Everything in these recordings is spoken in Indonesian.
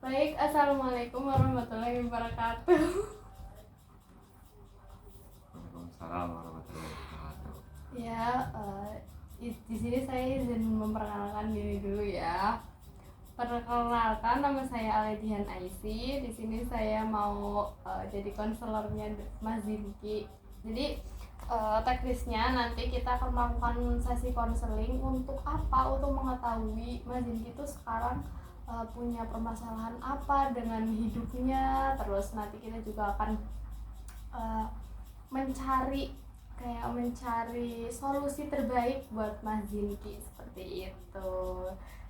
Baik, assalamualaikum warahmatullahi wabarakatuh. Waalaikumsalam warahmatullahi wabarakatuh. Ya, di sini saya izin memperkenalkan diri dulu ya. Perkenalkan, nama saya Aledian Aisy. Di sini saya mau jadi konselornya Mas Zinki. Jadi teknisnya nanti kita akan melakukan sesi konseling untuk apa? Untuk mengetahui Mas Zinki itu sekarang punya permasalahan apa dengan hidupnya. Terus nanti kita juga akan mencari solusi terbaik buat Mas Zinki seperti itu.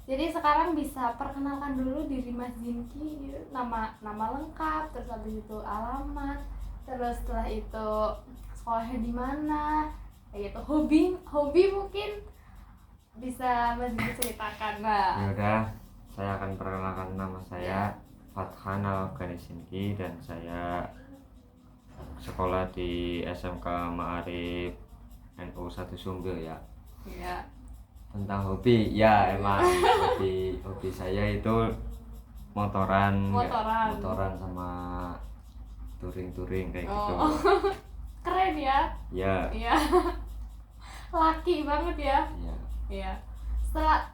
Jadi sekarang bisa perkenalkan dulu diri Mas Zinki gitu. nama lengkap, terus habis itu alamat, terus setelah itu sekolahnya di mana, kayak gitu. Hobi mungkin bisa Mas Zinki ceritakan. Nah, Ya udah, saya akan perkenalkan nama saya Fathan Al-Afghanisinki dan saya sekolah di SMK Ma'arif NU 1 Sumbil ya. ya. Tentang hobi, ya emang hobi saya itu motoran sama touring kayak gitu. Keren ya. Ya. Iya. Laki banget ya. Iya. Iya.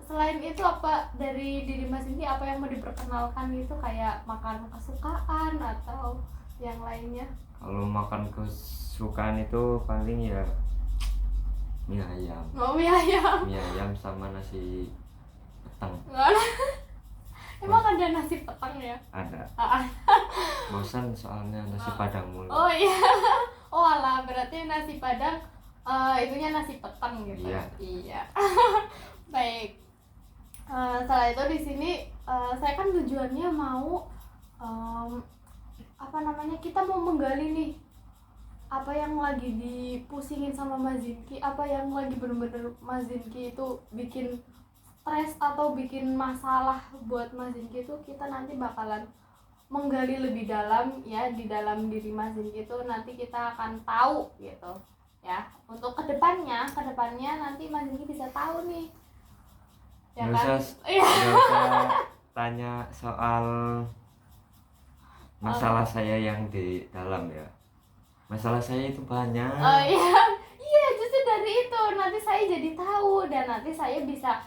Selain itu, apa dari diri Mas ini apa yang mau diperkenalkan itu, kayak makan kesukaan atau yang lainnya? Kalau makan kesukaan itu paling ya mie ayam. Oh, mie ayam. Mie ayam sama nasi petang. Emang ada nasi petang ya? Ada. Bosan soalnya nasi padang mulu. Oh iya. Oh alah, berarti nasi padang itunya nasi petang gitu. Iya. Iya. Baik. Setelah itu di sini saya kan tujuannya mau kita mau menggali nih apa yang lagi dipusingin sama Mas Zinki, apa yang lagi bener-bener Mas Zinki itu bikin stres atau bikin masalah buat Mas Zinki itu. Kita nanti bakalan menggali lebih dalam ya, di dalam diri Mas Zinki itu nanti kita akan tahu gitu ya. Untuk kedepannya nanti Mas Zinki bisa tahu nih ya kan. Nggak usah tanya soal masalah saya yang di dalam ya. Masalah saya itu banyak. Oh iya, justru dari itu nanti saya jadi tahu dan nanti saya bisa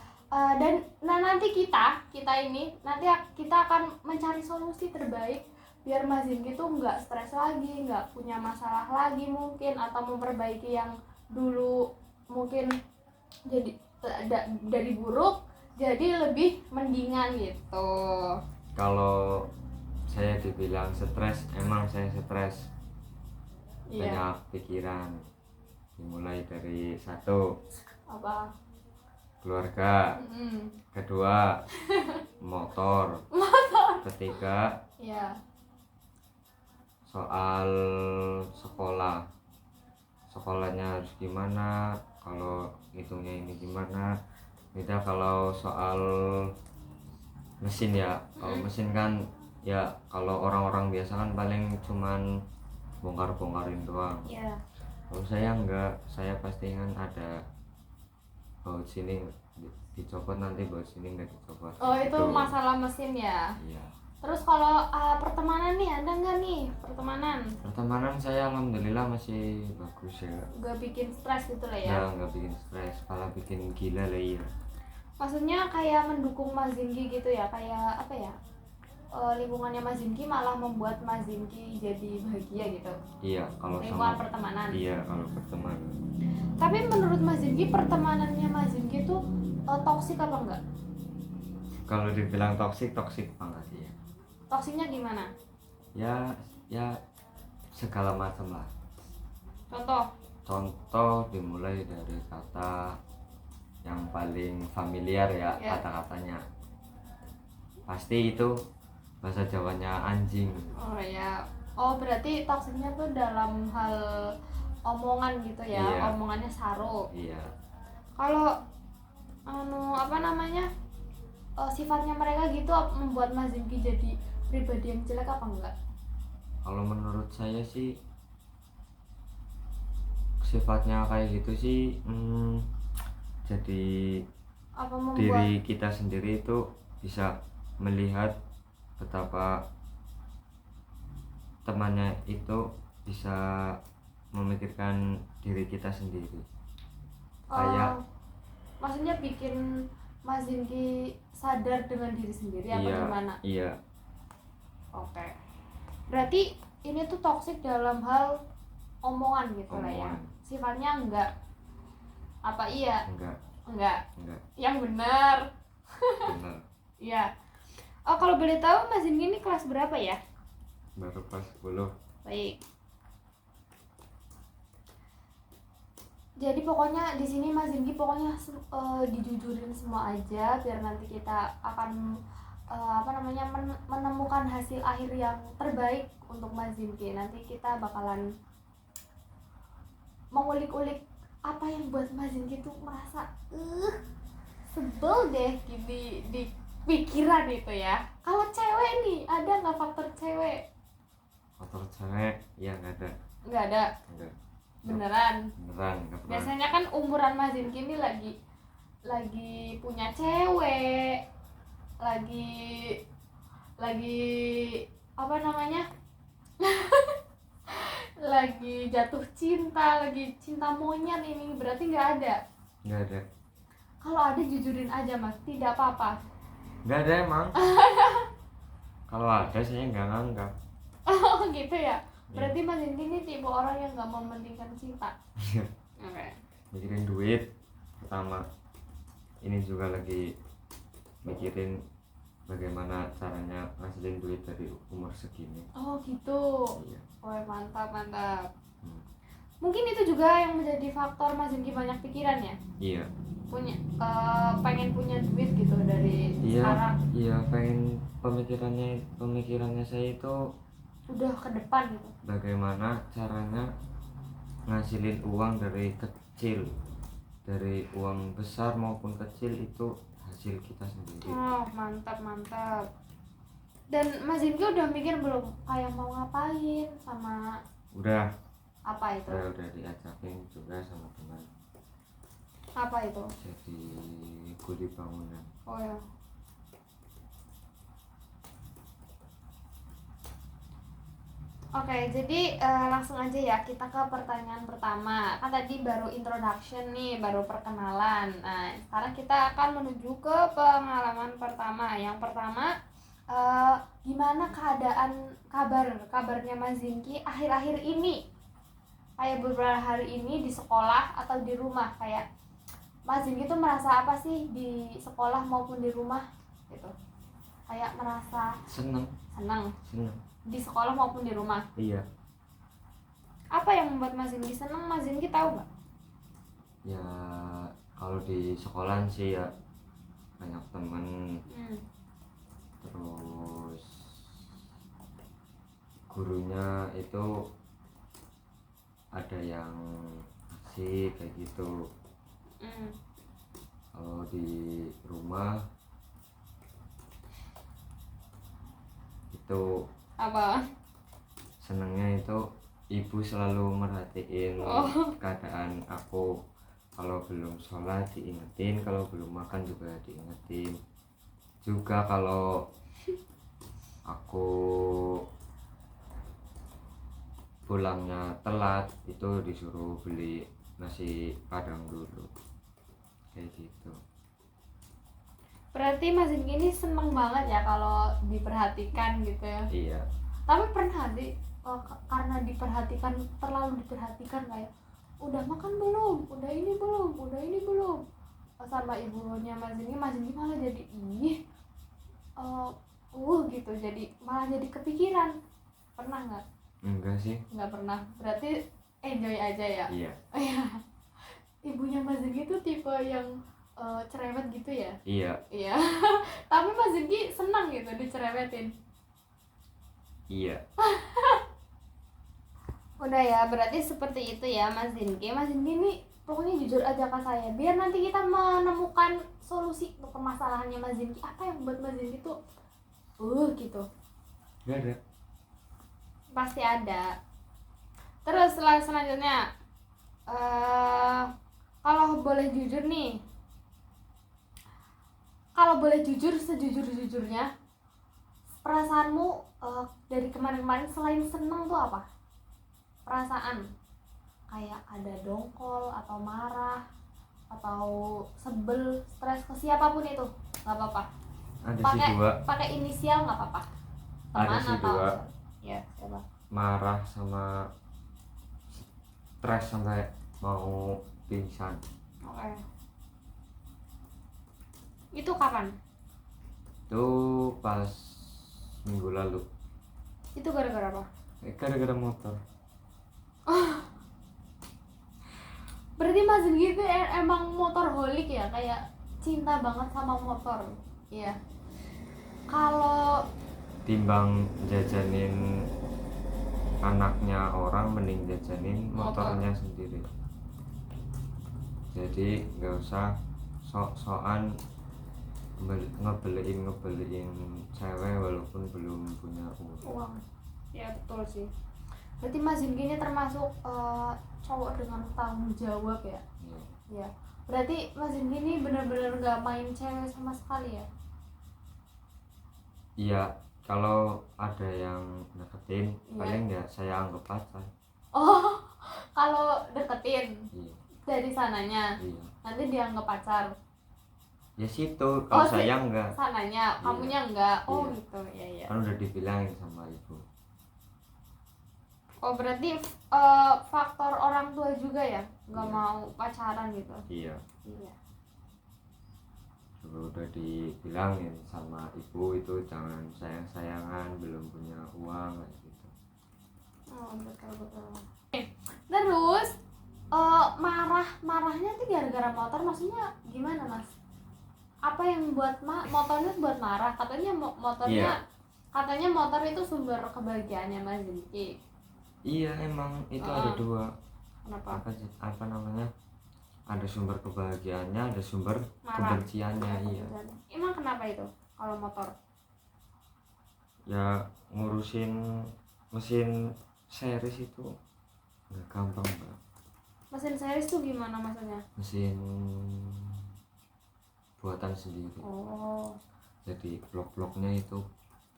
nanti kita ini nanti kita akan mencari solusi terbaik biar Mas Zinki tuh nggak stres lagi, nggak punya masalah lagi mungkin, atau memperbaiki yang dulu mungkin jadi dari buruk jadi lebih mendingan gitu. Kalau saya dibilang stres, emang saya stres. Iya. Banyak pikiran. Dimulai dari satu, Apa? keluarga. Kedua, motor. Ketiga, Iya. soal sekolahnya harus gimana, kalau hitungnya ini gimana. Beda kalau soal mesin ya. Kalau mesin kan ya, kalau orang-orang biasa kan paling cuman bongkar-bongkarin doang. Iya. Kalau saya enggak, saya pasti kan ada baut sini dicopot, nanti baut sini enggak dicopot. Oh itu masalah mesin ya. Iya. Terus kalau pertemanan nih, ada nggak nih pertemanan? Pertemanan saya alhamdulillah masih bagus ya. Gak bikin stres gitu lah ya? Ya nggak bikin stres, malah bikin gila lah ya. Maksudnya kayak mendukung Mas Zinki gitu ya, kayak apa ya? Lingkungannya Mas Zinki malah membuat Mas Zinki jadi bahagia gitu. Iya, kalau lingkungan sama pertemanan. Iya, kalau pertemanan. Tapi menurut Mas Zinki, pertemanannya Mas Zinki tuh toksik apa enggak? Kalau dibilang toksik banget sih ya. Toksiknya gimana? Ya segala macam lah. Contoh dimulai dari kata yang paling familiar ya, kata-katanya. Pasti itu bahasa Jawanya anjing. Oh ya. Oh berarti toksiknya tuh dalam hal omongan gitu ya. Iya. Omongannya saru. Iya. Kalau sifatnya mereka gitu membuat Mas Zinki jadi pribadi yang jelek apa enggak? Kalau menurut saya sih sifatnya kayak gitu sih jadi diri kita sendiri itu bisa melihat betapa temannya itu bisa memikirkan diri kita sendiri. Kayak maksudnya bikin Mas Zinky sadar dengan diri sendiri apa iya, gimana? iya, Oke. Berarti ini tuh toksik dalam hal omongan gitu lah ya. Omongan. Sifatnya enggak apa iya? enggak Enggak. Yang benar. benar. Iya. Oh, kalau boleh tahu Mas Zinky ini kelas berapa ya? Baru kelas 10. Baik. Jadi pokoknya di sini Mas Zinky pokoknya dijujurin semua aja biar nanti kita akan menemukan hasil akhir yang terbaik untuk Mas Zinky. Nanti kita bakalan mengulik-ulik apa yang buat Mas Zinky tuh merasa sebel deh di pikiran itu ya. Kalau cewek nih, ada nggak faktor cewek? Faktor cewek ya nggak ada. Nggak ada. Enggak. Beneran. Nggak pernah. Biasanya kan umuran Mas Zinky ini lagi punya cewek, lagi apa namanya? Lagi jatuh cinta, lagi cinta monyet, ini berarti nggak ada. Nggak ada. Kalau ada jujurin aja Mas, tidak apa-apa. Nggak ada emang. Kalau ada saya nggak nganggap. Oh gitu ya. Berarti Mas Zinky ini tipe orang yang nggak mementingkan cinta. Oke. Mikirin duit pertama. Ini juga lagi mikirin bagaimana caranya ngasilin duit dari umur segini. Oh gitu. Iya. Wah, mantap. Hmm. Mungkin itu juga yang menjadi faktor Mas Zinky banyak pikiran ya. Iya. Pengen punya duit gitu dari sekarang. Iya, pengen pemikirannya saya itu Udah ke depan gitu. bagaimana caranya ngasilin uang dari kecil, dari uang besar maupun kecil itu hasil kita sendiri. Oh, mantap. Dan Mas Zinky udah mikir belum kayak mau ngapain sama Udah apa itu? udah diajakin juga sama teman. Apa itu? Jadi kuli bangunan. Oh ya. Oke, jadi langsung aja ya kita ke pertanyaan pertama. Kan tadi baru introduction nih, baru perkenalan. Nah, sekarang kita akan menuju ke pengalaman pertama. Yang pertama, gimana kabarnya Mas Zinky akhir-akhir ini? Kayak beberapa hari ini di sekolah atau di rumah, kayak Mas Zinky tuh merasa apa sih di sekolah maupun di rumah gitu? Kayak merasa Seneng. di sekolah maupun di rumah. Iya. Apa yang membuat Mas Zinky senang? Mas Zinky tahu nggak? Ya kalau di sekolahan sih ya banyak temen, terus gurunya itu ada yang asik kayak gitu. Kalau di rumah itu Apa? senangnya itu ibu selalu merhatiin keadaan aku. Kalau belum sholat diingetin, kalau belum makan juga diingetin. Juga kalau aku pulangnya telat itu disuruh beli nasi padang dulu kayak gitu. Berarti Mas Zinky ini seneng banget ya kalau diperhatikan gitu ya. Iya. Tapi pernah sih karena terlalu diperhatikan kayak udah makan belum, udah ini belum sama ibunya Mas Zinky malah jadi gitu, jadi malah jadi kepikiran. Pernah nggak? Enggak sih. Nggak pernah. Berarti enjoy aja ya. Iya. Ibunya Mas Zinky tuh tipe yang cerewet gitu ya. Iya. Tapi Mas Zinky senang gitu dicerewetin. Iya. Udah ya, berarti seperti itu ya Mas Zinky. Mas Zinky ini pokoknya jujur aja ke saya biar nanti kita menemukan solusi untuk permasalahannya Mas Zinky. Apa yang membuat Mas Zinky tuh gitu? Gak ada. Pasti ada. Terus selanjutnya kalau boleh jujur nih, kalau boleh jujur sejujur-jujurnya, perasaanmu dari kemarin-kemarin selain seneng tuh apa? Perasaan kayak ada dongkol atau marah atau sebel, stres ke siapapun itu nggak apa-apa. Ada sih dua. Pakai inisial nggak apa-apa. Ada Teman sih atau dua. ya siapa? Marah sama stres sampai mau pingsan. Oke. Itu kapan? Itu pas minggu lalu. Itu gara-gara apa? Gara-gara motor. Berarti Mas gitu emang motorholic ya, kayak cinta banget sama motor. Iya. Kalau Timbang jajanin anaknya orang, mending jajanin motornya sendiri. Jadi nggak usah sok-sokan ngebeliin cewek walaupun belum punya uang. Ya betul sih. Berarti Mas ini termasuk cowok dengan tanggung jawab ya. Iya. Berarti Mas ini benar-benar nggak main cewek sama sekali ya? Iya, kalau ada yang deketin paling ya saya anggap pacar. Oh, kalau deketin Iya. dari sananya, Iya. nanti dianggap pacar. Ya situ, kalau saya enggak. Sananya, kamunya enggak. Oh Iya. gitu, ya. Kan udah dibilangin sama ibu. Oh berarti faktor orang tua juga ya, nggak Iya. mau pacaran gitu. Iya. Iya. Juga udah dibilangin sama ibu itu jangan sayang-sayangan, belum punya uang kayak gitu. Oh betul. Terus marahnya tuh gara-gara motor, maksudnya gimana Mas? Apa yang buat motornya buat marah? Katanya motornya, katanya motor itu sumber kebahagiaannya Mas Zinki. Iya emang itu ada dua. Kenapa? Apa namanya? Ada sumber kebahagiaannya, ada sumber kebenciannya. Iya. Emang kenapa itu kalau motor? Ya ngurusin mesin series itu nggak gampang Mbak. Mesin series tuh gimana maksudnya? Mesin buatan sendiri. Oh. Jadi blok-bloknya itu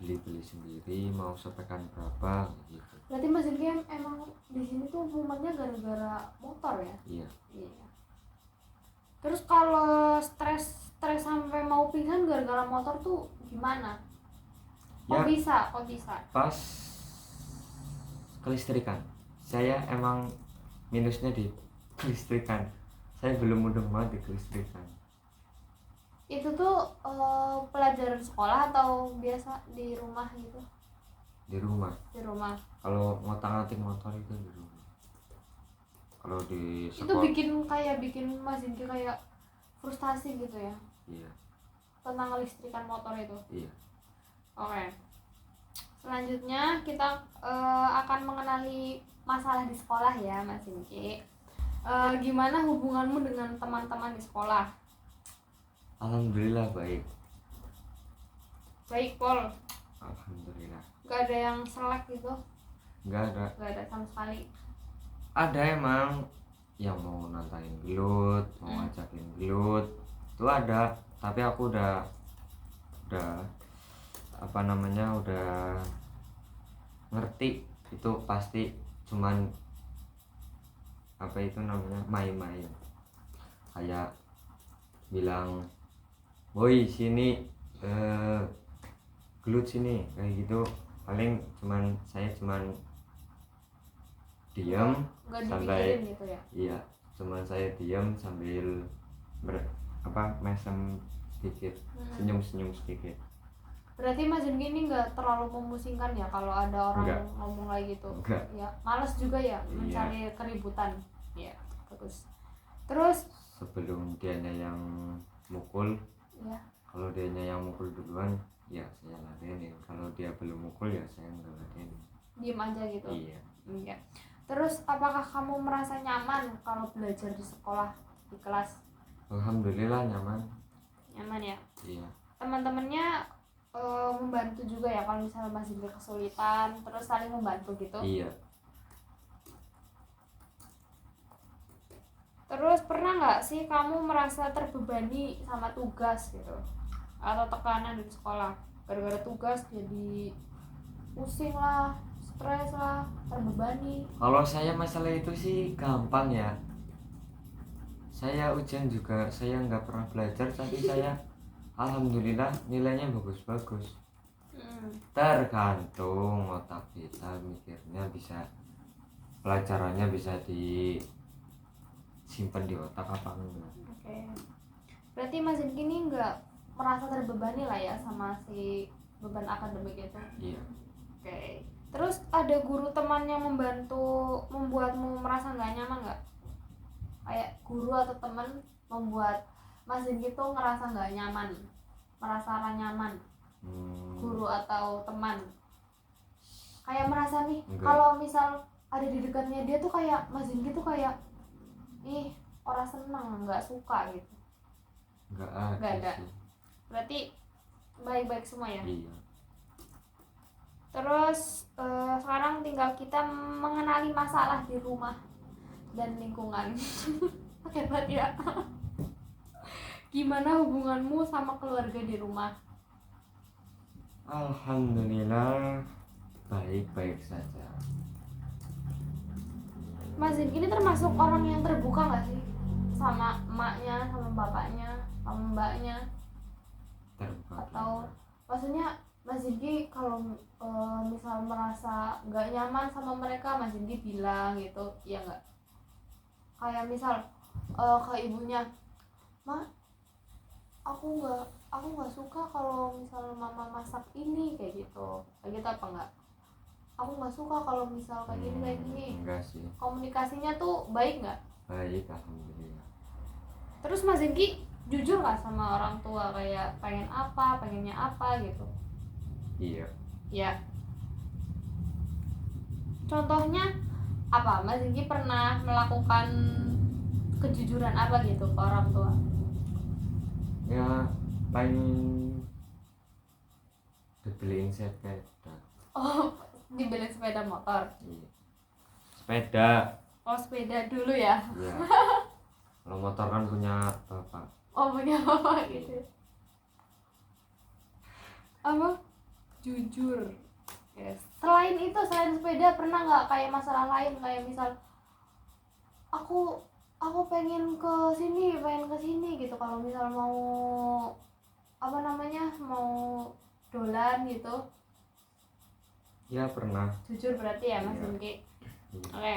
beli sendiri, mau sepekan berapa gitu. Berarti Mas Game emang di sini tuh momennya gara-gara motor ya? Iya. Terus kalau stres sampai mau pingsan gara-gara motor tuh gimana? Kok bisa? Pas kelistrikan. Saya emang minusnya di kelistrikan. Saya belum mudeng banget di kelistrikan. Itu tuh pelajaran sekolah atau biasa di rumah gitu? Di rumah. Kalau ngotak-ngatik motor itu di rumah. Kalau di sekolah itu bikin Mas Inki kayak frustasi gitu ya? Iya. Tentang kelistrikan motor itu? Iya. Oke. Selanjutnya kita akan mengenali masalah di sekolah ya Mas Inki. Gimana hubunganmu dengan teman-teman di sekolah? Alhamdulillah baik. Baik Pol. Alhamdulillah. Gak ada yang selek gitu? Gak ada sama sekali. Ada emang yang mau nantangin gelut, mau ngajakin gelut, itu ada. Tapi aku udah apa namanya, udah ngerti itu pasti cuman apa itu namanya, main-main. Kayak bilang, "Woi sini, gelut sini," kayak gitu. Paling saya cuman diam sampai gitu ya? Iya, cuman saya diam sambil mesem sedikit, senyum sedikit. Berarti Mas Jun ini nggak terlalu memusingkan ya kalau ada orang ngomong kayak gitu? Enggak. Ya, malas juga ya mencari keributan. Ya, bagus. Terus sebelum dianya yang mukul, ya, kalau dianya yang mukul duluan, ya saya ladenin. Kalau dia belum mukul ya saya nggak ladenin. Diem aja gitu. Iya. Terus apakah kamu merasa nyaman kalau belajar di sekolah, di kelas? Alhamdulillah nyaman. Nyaman ya? Iya. Teman-temannya membantu juga ya kalau misalnya masih kesulitan, terus saling membantu gitu? Iya. Terus pernah nggak sih kamu merasa terbebani sama tugas gitu atau tekanan di sekolah? gara-gara tugas jadi pusing lah, stres lah, terbebani. Kalau saya masalah itu sih gampang ya. Saya ujian juga saya nggak pernah belajar tapi saya alhamdulillah nilainya bagus-bagus. Tergantung otak kita mikirnya, bisa pelajarannya bisa disimpan di otak apa enggak. Oke. Berarti Mas Zinky ini nggak merasa terbebani lah ya sama si beban akademik itu. Iya. Oke. Terus ada guru teman yang membantu membuatmu merasa nggak nyaman nggak? Kayak guru atau teman membuat Mas Zinky tuh ngerasa nggak nyaman, merasa ra nyaman. Guru atau teman kayak merasa nih kalau misal ada di dekatnya dia tuh kayak Mas Zinky tuh kayak ih orang seneng, nggak suka gitu. Nggak ada sih. Berarti baik-baik semua ya. Iya. Terus sekarang tinggal kita mengenali masalah di rumah dan lingkungan. Hebat ya. Gimana hubunganmu sama keluarga di rumah? Alhamdulillah baik-baik saja. Mas Zinky ini termasuk orang yang terbuka nggak sih sama emaknya, sama bapaknya, sama mbaknya? Terbuka. Atau maksudnya Mas Zinky kalau misal merasa nggak nyaman sama mereka, Mas Zinky bilang gitu, ya nggak? Kayak misal ke ibunya, Ma, aku nggak suka kalau misal mama masak ini kayak gitu apa enggak? Aku nggak suka kalau misal kayak gini. Enggak sih. Komunikasinya tuh baik nggak? Baik, alhamdulillah. Terus Mas Zinky jujur nggak sama orang tua kayak pengennya apa gitu? Iya. Ya. Contohnya apa? Mas Zinky pernah melakukan kejujuran apa gitu ke orang tua? Ya paling dibeliin sepeda. Oh, dibeli sepeda motor. Iya. Sepeda. Oh, sepeda dulu ya. Iya. Kalau motor kan punya bapak. Oh, punya apa gitu. Apa? Jujur. Yes. Selain sepeda pernah nggak kayak masalah lain kayak misal aku pengen ke sini gitu, kalau misal mau mau dolan gitu. Ya pernah. Jujur berarti ya Mas Iya. Zinky. Iya. Oke.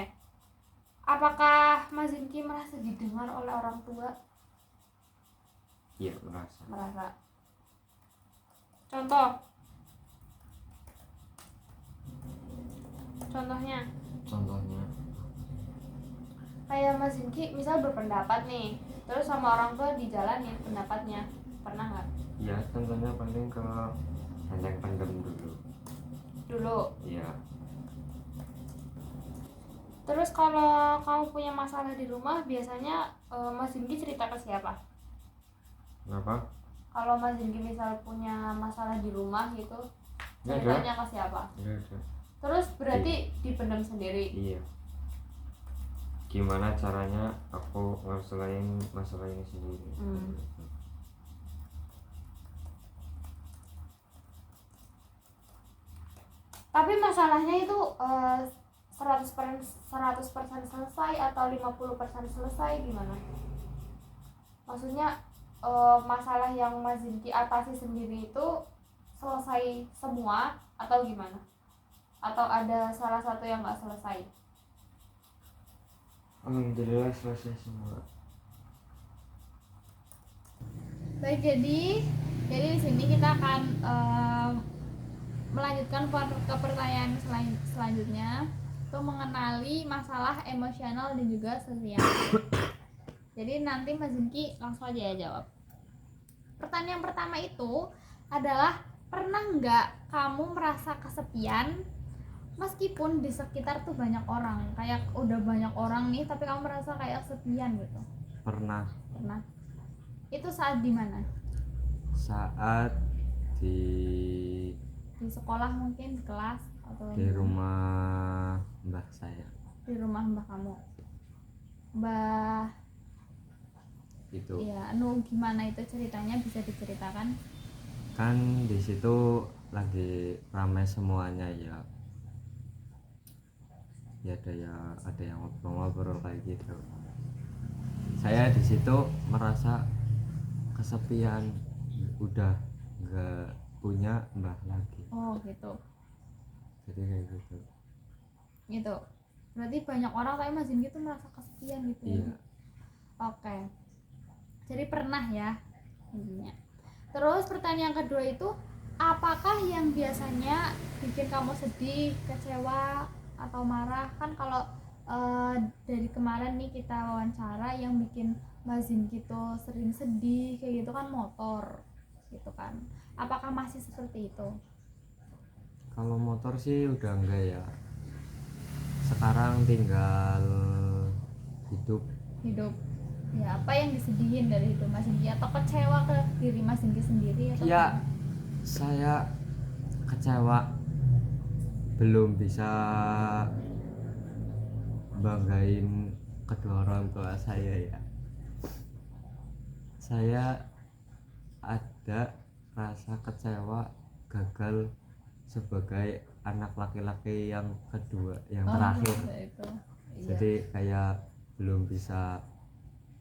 Apakah Mas Zinky merasa didengar oleh orang tua? Iya merasa. Contohnya kayak Mas Zinky misal berpendapat nih, terus sama orang tua dijalanin pendapatnya, pernah nggak? Ya contohnya paling ke yang pendem dulu. Iya. Terus kalau kamu punya masalah di rumah biasanya Mas Zinky cerita ke siapa? Kenapa? Kalau Mas Zinky misal punya masalah di rumah gitu, Nggak ada. ceritanya ke siapa? Nggak ada. Terus berarti dipendam sendiri. Iya. Gimana caranya aku ngeselain masalah ini sendiri? Tapi masalahnya itu 100% selesai atau 50% selesai gimana? Maksudnya masalah yang Mas Zinky atasi sendiri itu selesai semua atau gimana? Atau ada salah satu yang nggak selesai? Alhamdulillah selesai semua. Baik, jadi di sini kita akan melanjutkan ke pertanyaan selanjutnya, itu mengenali masalah emosional dan juga sosial. Jadi nanti Mas Zinky langsung aja ya jawab. Pertanyaan pertama itu adalah, pernah nggak kamu merasa kesepian meskipun di sekitar tuh banyak orang, kayak udah banyak orang nih tapi kamu merasa kayak kesepian gitu? Pernah. Itu saat di mana? Saat di sekolah mungkin, di kelas, atau di rumah mbah saya. di rumah mbah kamu? Mbah Itu. ya, gimana itu ceritanya, bisa diceritakan? kan di situ lagi ramai semuanya ya, ya ada yang ngobrol-ngobrol kayak gitu. Saya di situ merasa kesepian, udah nggak punya mbah lagi, Oh gitu. jadi kayak gitu. Gitu. Berarti banyak orang tapi Mas Zinggi tuh merasa kesepian gitu ya. Iya. Oke. Jadi pernah ya intinya. Terus pertanyaan kedua itu, apakah yang biasanya bikin kamu sedih, kecewa atau marah? Kan kalau dari kemarin nih kita wawancara yang bikin Mas Zinggi tuh sering sedih kayak gitu kan motor gitu kan. Apakah masih seperti itu? Kalau motor sih udah enggak ya, sekarang tinggal hidup. Hidup. Ya, apa yang disedihin dari hidup Mas Zinggi atau kecewa ke diri Mas Zinggi sendiri atau Ya, gimana? saya kecewa belum bisa banggain kedua orang tua saya ya. Saya ada rasa kecewa gagal sebagai anak laki-laki yang kedua, yang terakhir. Itu. Iya. Jadi kayak belum bisa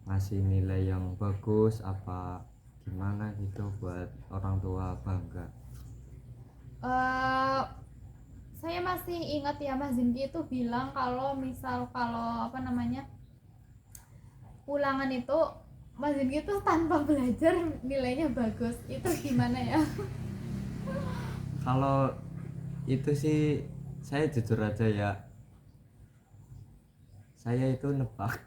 ngasih nilai yang bagus apa gimana gitu buat orang tua bangga. Saya masih ingat ya Mas Zinggi itu bilang kalau apa namanya ulangan itu Mas Zinggi itu tanpa belajar nilainya bagus. Itu gimana ya? Kalau itu sih saya jujur aja ya, saya itu nebak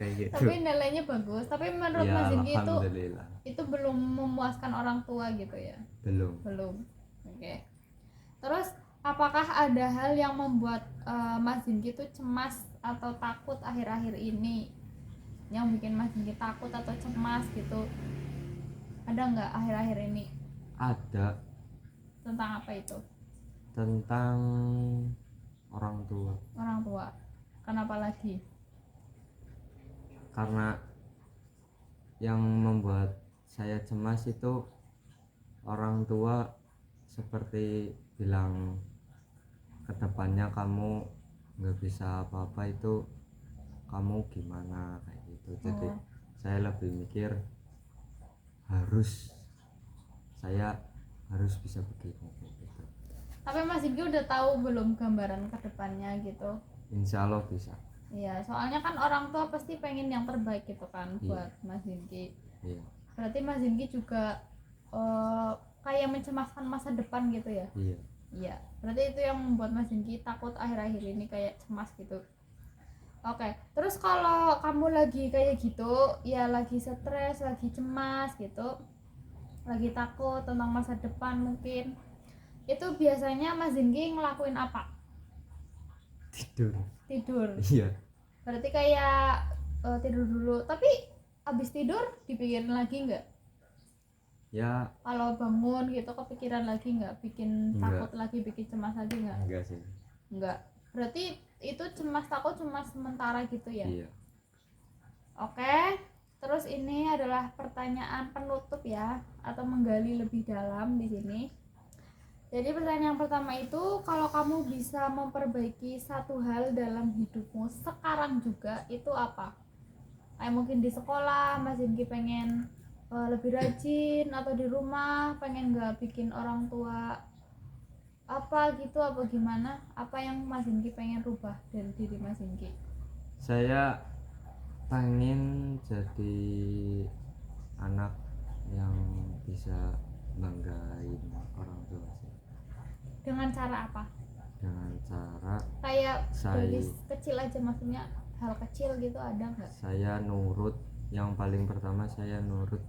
kayak gitu. Tapi nilainya bagus. Tapi menurut Ya, Mas Zinggi alhamdulillah. itu belum memuaskan orang tua gitu ya? Belum. Oke. Terus apakah ada hal yang membuat Mas Zinggi itu cemas atau takut akhir-akhir ini? Yang bikin Mas Zinggi takut atau cemas gitu? Ada nggak akhir-akhir ini? Ada. Tentang apa itu? Tentang orang tua. Orang tua. Kenapa lagi? Karena yang membuat saya cemas itu orang tua seperti bilang kedepannya kamu nggak bisa apa-apa, itu kamu gimana kayak gitu. Jadi saya lebih mikir saya harus bisa begini kayak gitu. Tapi Mas Zinggi udah tahu belum gambaran kedepannya gitu? Insya Allah bisa. Iya, soalnya kan orang tua pasti pengen yang terbaik gitu kan buat Mas Zinggi. Iya. Berarti Mas Zinggi juga kayak mencemaskan masa depan gitu ya? Iya. Iya, berarti itu yang membuat Mas Zinggi takut akhir-akhir ini kayak cemas gitu. Oke, terus kalau kamu lagi kayak gitu, ya lagi stres, lagi cemas gitu, lagi takut tentang masa depan mungkin, itu biasanya Mas Zinggi ngelakuin apa? Tidur. Iya. Berarti kayak tidur dulu, tapi abis tidur dipikirin lagi nggak? Ya. Kalau bangun gitu kepikiran lagi nggak? Bikin Enggak. takut lagi, bikin cemas lagi nggak? Enggak sih. Enggak. Berarti itu cemas takut cuma sementara gitu ya? Iya. Oke. Terus ini adalah pertanyaan penutup ya, atau menggali lebih dalam di sini. Jadi pertanyaan yang pertama itu, kalau kamu bisa memperbaiki satu hal dalam hidupmu sekarang juga, itu apa? Kayak mungkin di sekolah Mas Zinggi pengen lebih rajin, atau di rumah pengen nggak bikin orang tua apa gitu, apa gimana? Apa yang Mas Zinggi pengen rubah dari diri Mas Zinggi? Saya pengen jadi anak yang bisa banggain orang tua sih. Dengan cara apa? Dengan cara Kayak dari saya kecil aja, maksudnya hal kecil gitu ada nggak? saya nurut. Yang paling pertama saya nurut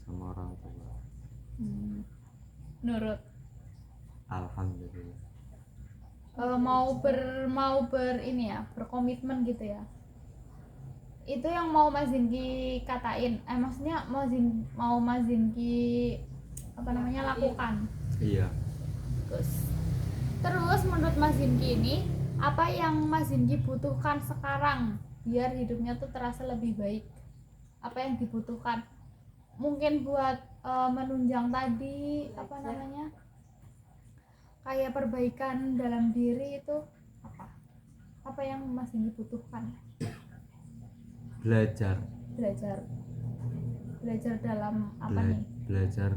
sama orang tua. Nurut. Alhamdulillah. Mau ini ya, berkomitmen gitu ya. Itu yang mau Mas Zinggi katain. Maksudnya mau Mas Zinggi apa namanya lakukan. Iya. Terus menurut Mas Zinggi ini, apa yang Mas Zinggi butuhkan sekarang biar hidupnya tuh terasa lebih baik? Apa yang dibutuhkan? Mungkin buat menunjang tadi apa namanya kayak perbaikan dalam diri itu apa yang masih dibutuhkan? Belajar belajar dalam apa nih? Belajar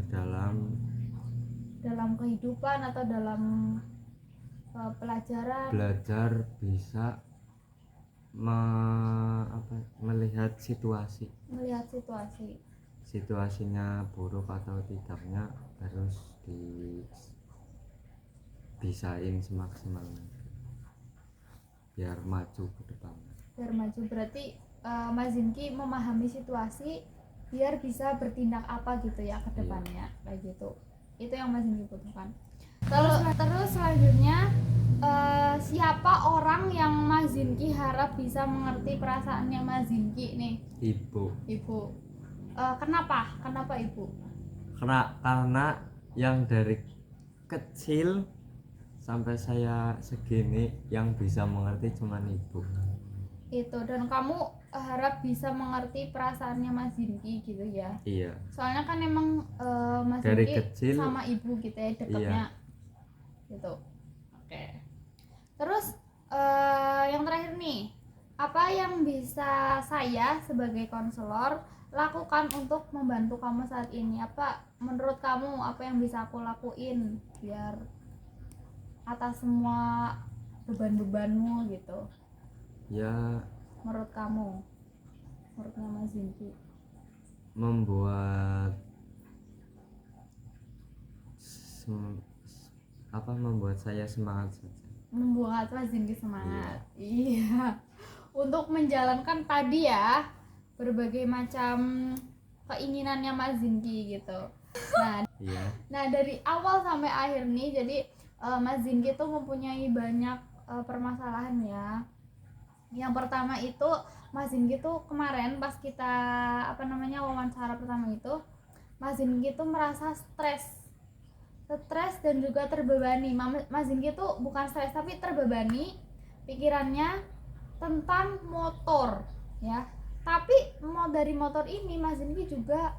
Dalam kehidupan atau dalam pelajaran? Belajar bisa melihat situasinya buruk atau tidaknya harus dibisain semaksimalnya biar maju ke depan. Berarti Mas Zinky memahami situasi biar bisa bertindak apa gitu ya ke depannya. Kayak gitu. Itu yang Mas Zinky butuhkan. Terus selanjutnya siapa orang yang Mas Zinky harap bisa mengerti perasaannya Mas Zinky nih? Ibu. Kenapa Ibu? Karena yang dari kecil sampai saya segini yang bisa mengerti cuma ibu. Itu, dan kamu harap bisa mengerti perasaannya Mas Zinky gitu ya? Iya. Soalnya kan emang Mas dari Zinky kecil sama ibu gitu ya dekatnya. Iya. Gitu. Oke. Terus yang terakhir nih, apa yang bisa saya sebagai konselor lakukan untuk membantu kamu saat ini? Apa menurut kamu apa yang bisa aku lakuin biar atas semua beban-bebanmu gitu? Ya, menurutnya Mas Zinky membuat saya semangat saja. Membuat Mas Zinky semangat. Iya. Untuk menjalankan tadi ya berbagai macam keinginannya Mas Zinky gitu. Nah dari awal sampai akhir nih, jadi Mas Zinky tuh mempunyai banyak permasalahan ya. Yang pertama itu Mas Zinky tuh kemarin pas kita wawancara pertama itu, Mas Zinky tuh merasa stres dan juga terbebani. Mas Zinky tuh bukan stres tapi terbebani pikirannya tentang motor ya. Tapi mau dari motor ini Mas Zinky juga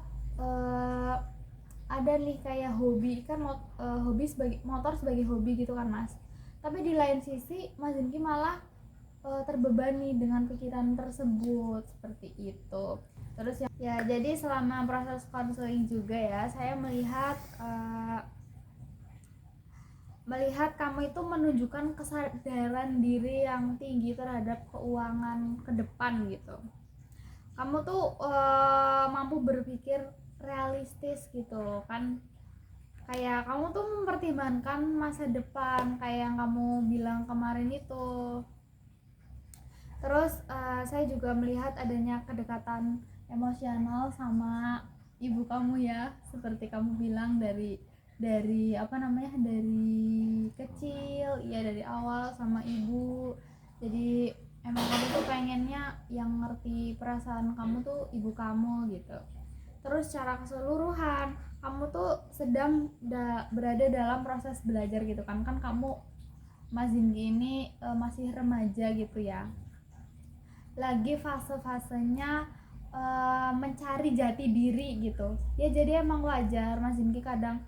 ada nih kayak hobi kan, hobi sebagai motor sebagai hobi gitu kan Mas. Tapi di lain sisi Mas Zinky malah terbebani dengan pikiran tersebut seperti itu. Terus ya jadi selama proses konseling juga ya, saya melihat kamu itu menunjukkan kesadaran diri yang tinggi terhadap keuangan ke depan gitu. Kamu tuh mampu berpikir realistis gitu kan, kayak kamu tuh mempertimbangkan masa depan kayak yang kamu bilang kemarin itu. Terus saya juga melihat adanya kedekatan emosional sama ibu kamu ya, seperti kamu bilang dari kecil ya, dari awal sama ibu. Jadi emang kamu tuh pengennya yang ngerti perasaan kamu tuh ibu kamu gitu. Terus secara keseluruhan kamu tuh sedang berada dalam proses belajar gitu kan kamu Mas Zinky ini masih remaja gitu ya, lagi fase-fasenya mencari jati diri gitu ya. Jadi emang wajar Mas Zinky kadang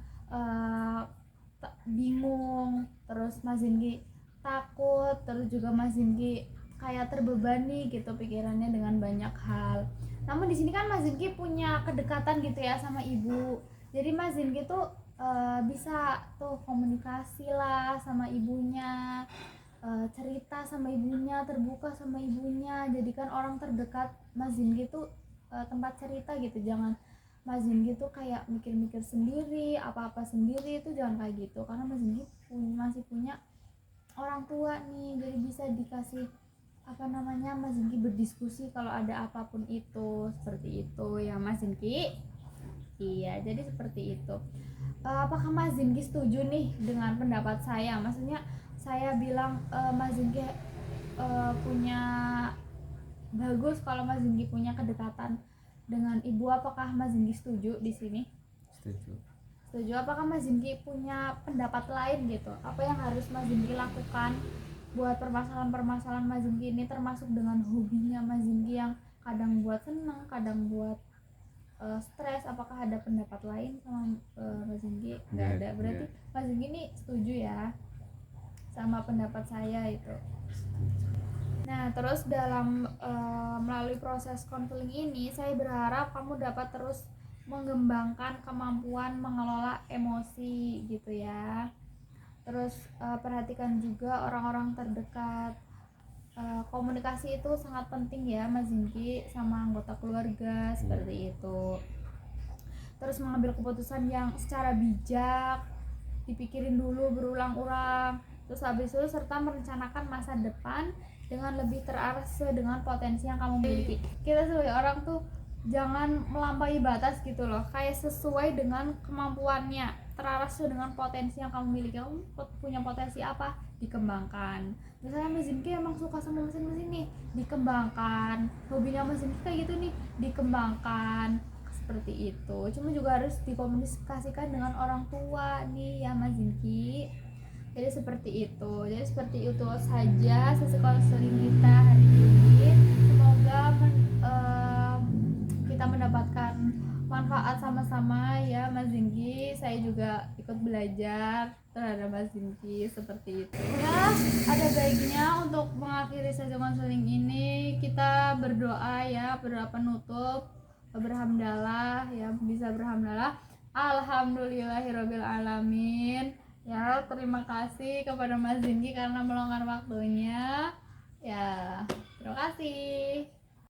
bingung, terus Mas Zinky takut, terus juga Mas Zinky kayak terbebani gitu pikirannya dengan banyak hal. Namun di sini kan Mas Zinky punya kedekatan gitu ya sama ibu. Jadi Mas Zinky tuh bisa tuh komunikasi lah sama ibunya, cerita sama ibunya, terbuka sama ibunya, jadikan orang terdekat Mas Zinky tuh tempat cerita gitu. Jangan Mas Zinky tuh kayak mikir-mikir sendiri, apa-apa sendiri, itu jangan kayak gitu, karena Mas Zinky masih punya orang tua nih, jadi bisa dikasih Mas Zinky berdiskusi kalau ada apapun itu, seperti itu ya Mas Zinky. Iya, jadi seperti itu. Apakah Mas Zinky setuju nih dengan pendapat saya? Maksudnya saya bilang Mas Zinky punya bagus kalau Mas Zinky punya kedekatan dengan ibu. Apakah Mas Zinky setuju di sini? Setuju. Apakah Mas Zinky punya pendapat lain gitu? Apa yang harus Mas Zinky lakukan buat permasalahan-permasalahan Mas Zinky ini, termasuk dengan hobinya Mas Zinky yang kadang buat seneng, kadang buat stres. Apakah ada pendapat lain sama Mas Zinggi? Nggak Nggak, ada. Berarti Mas Zinggi nih setuju ya sama pendapat saya itu. Nah, terus dalam melalui proses konseling ini, saya berharap kamu dapat terus mengembangkan kemampuan mengelola emosi gitu ya. Terus perhatikan juga orang-orang terdekat. Komunikasi itu sangat penting ya Mas Zinggi sama anggota keluarga seperti itu. Terus mengambil keputusan yang secara bijak, dipikirin dulu berulang-ulang. Terus habis itu serta merencanakan masa depan dengan lebih terarah sesuai dengan potensi yang kamu miliki. Kita sebagai orang tuh jangan melampaui batas gitu loh, kayak sesuai dengan kemampuannya, terarah sesuai dengan potensi yang kamu miliki. Kamu punya potensi apa? Dikembangkan. Misalnya Mas Zingki emang suka sama mesin-mesin nih, dikembangkan. Hobinya Mas Zingki kayak gitu nih, dikembangkan. Seperti itu. Cuma juga harus dikomunikasikan dengan orang tua nih ya Mas Zingki. Jadi seperti itu saja sesi konseling kita hari ini. Semoga kita mendapatkan manfaat sama-sama ya Mas Zinggi. Saya juga ikut belajar terhadap Mas Zinggi seperti itu ya. Ada baiknya untuk mengakhiri sesi konseling ini kita berdoa ya, berdoa penutup, berhamdalah ya, bisa berhamdalah. Alhamdulillahirabbil alamin. Ya, terima kasih kepada Mas Zinggi karena meluangkan waktunya. Ya, terima kasih.